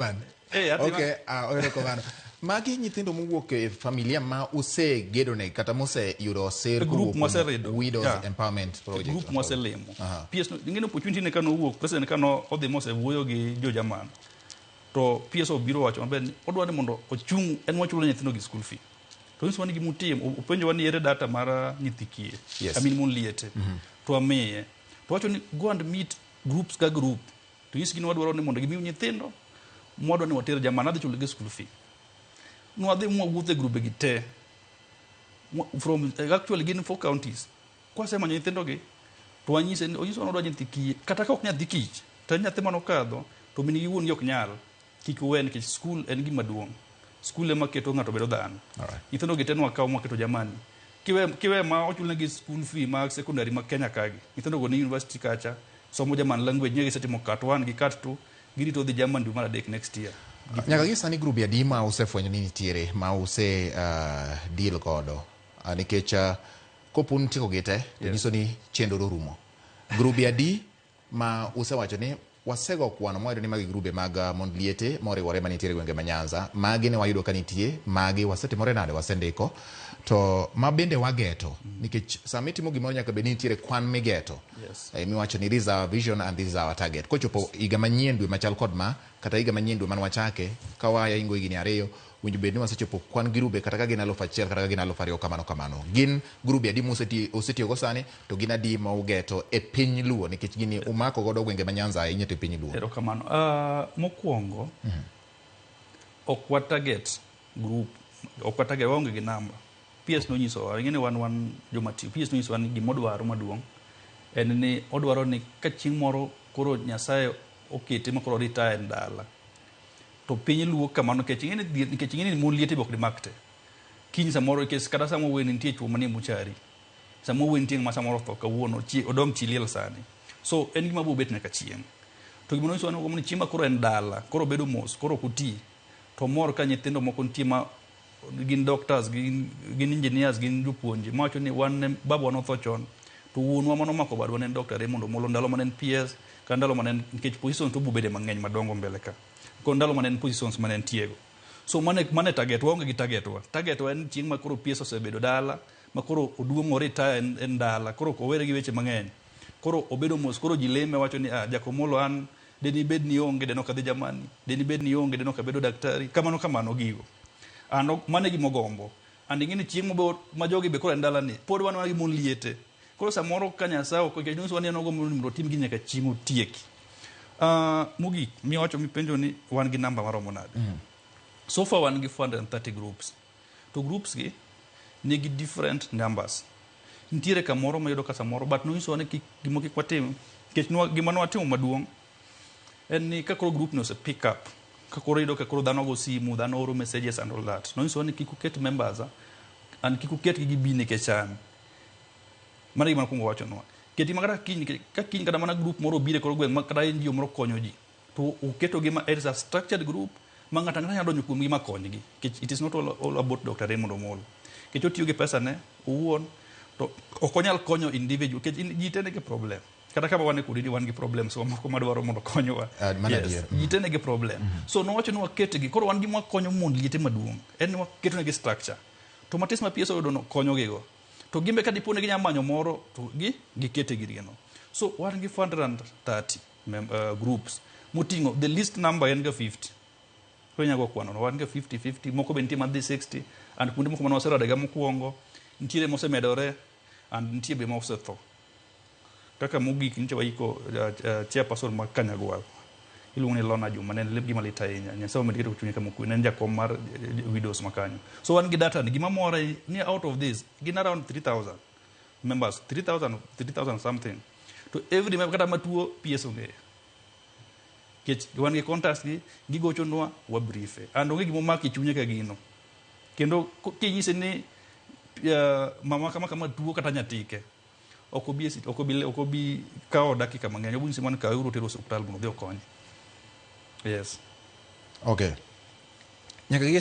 Okay, erokamano. Magi nyithindo mowuok e familia ma usegedone kata moseyudo oser group moseredo Widows Empowerment Project. Group moselemo. PS ingeno opportunity ne kano wuok president kano odhi mosewuoyo gi jo Jerman. To PS obiro wacho maber ni odwa ni mondo ochung en wachulo nyithindo gi school fee. To nyiso ni gimutim openjo wani ere data mara nyithi kie. I mean mon liete. To amiye. To wacho ni go and meet groups ka group. To nyisi gino wadwaro ni mondo gimiu nyithindo mwadwa ni water Jerman adhi chulo gi school fee. No adhi mwawuothe grube gi te. From actually gin 4 counties. Kwa sema nyithindo gi to wanyise ni onyiso odwa nyithi kie kata ka ok nyathi kich. To nyathi manokadho to mini giwuon yok nyal. Kik wen ki school en gima duong. School ema keto ng'ato bedo dhano. Nyithindo gi tenwa kaw mwaketo Jerman. Kiwe ma ochulne gi school fee ma secondary ma Kenya kagi. Nyithindo go ni university kacha somo Jerman language nyege setimo kat 1 gi kat 2 girito dhi Jerman dwe mar adek next year. Nyaka gi sani grup adi ma usefwenyo ni nitiere ma use deal godo nikech kopun tiko gite nyiso ni chenro rumo. Grup adi ma usewacho ni wasego kwano mwayudo ni magi grube mag mondliete moriwore manitiere gwenge ma Nyanza magi ne wayudo ka nitie magi wasetimore nade wasendiko to mabende wageto nikech samitimo gimoro nyaka be nitiere kwan migeto. Miwacho ni this is our vision and this is our target. Kochopo higa manyien dwe machal kod ma kata higa manyien dwe man wachake kawaya ingo higni 2 winjo bed ni wasechopo kwan grube kata ka gin 1,000 kata ka gin 2,000 kamano gin grube adi musetiyo go sani to gin adi ma ugeto e piny Luo nikech gini umako godo gwenge ma Nyanza inyete piny Luo. Erokamano. Mokwongo ok wa target group ok wa target waonge gi namba. PS no nyiso ingene wan jomatiyo. PS no nyiso ni gimodwaro maduong' en ni odwaro ni ka chieng' moro koro Nyasaye okete makoro retire ndala to piny Luo kamano nikech ingene mon liete bok dimakte kiny samoro kes kata samo wen nitie chuo manie buchari samo wen tieng' ma samoro tho kawuono odong' chiliel sani so en gima bo bet nyaka chieng' to gimono nyiso ni chieng' makoro en ndala koro bedo mos koro kuti to mor ka nyithindo moko nitie ma gin doctors gin engineers gin jopuonje mawacho ni wan babu no tho chon to wuonwa mano mako badwa ne Dr. Raymond Omolo ndalo manen PS ka ndalo manen nikech position to bubede mang'eny madongo mbele ka ko ndalo manen positions manen tiego so mane target waonge gi target wa en chieng' makoro PS osebedo dala makoro oduong' retire en dala koro owere gi weche mang'eny koro obedo mos koro jileme wacho ni Jakomolo an deni bed ni onge deno kadhi Jamani deni bed ni onge deno ka bedo daktari kamano gigo ano mane gimogombo andingini chieng' ma jogi be koro ndala ni pod wan gi mon liete koro samoro ka Nyasaye ok nyiso wan enogo mondo tim gi nyaka chieng' otieki. Mugi mi wacho mi penjo ni wan gi namba maromo nade. So far wan gi 430 groups. To groups gi nigi different numbers. Nitiere kamoro mayudo ka samoro but no nyiso ni gimo kik watim kech gima no watimo maduong' en ni ka koro group no se pick up ka koro yudo ka koro dhano go simu dhano oro messages and all that no nyiso ni kik uket members and kik uket gi bine kechan mara gima kungo wacho no keti magara kiny kada mana group moro bire koro gweng makata NGO moro konyo ji to uketo gi ma it is a structured group ma ngata ngata nyalo donjo kuom gi ma kony gi it is not all about Dr. Raymond Omolo kech otiyo gi pesa ne uwuon to okonyal konyo individual kech ji tende ge problem kata kama wane kudini wan gi problem so moko madwaro mondo konyowa ji tende ge problem so no wacho ni wakete gi koro wan gi ma konyo mon liete maduong' en waketo ne gi structure to matis ma PS odono konyo gi go to gimbe ka dipone gi nyamanyo moro to gi kete girino so wan gi 430 groups mutingo the list number en ga 50 ko nyago kwano wan ga 50 moko be nitie madhi 60 and kunde moko manwasero daga mokwongo nitiere mosemedore and nitie be mosetho kaka mugik nitie waiko chairperson ma Kanyagwal iluongo ni Lona Juma ne leb gima lita ahinya Nyasaye mediketo kuchunye kama kuwe ne jakom mar widows makanyo so wan gi data ni gima mora ni out of this gin around 3,000 members 3,000 something to every member kata matuo PS onge kech wan gi contacts gi gigochonwa wa briefe and onge gimo maki chunye ka gino kendo kinyise ni mama kama tuo kata nyatike okobi kao dakika mang'eny obunsi man ka euro tero hospital mondo dhi okony. Yes. Okay. Nyaka gi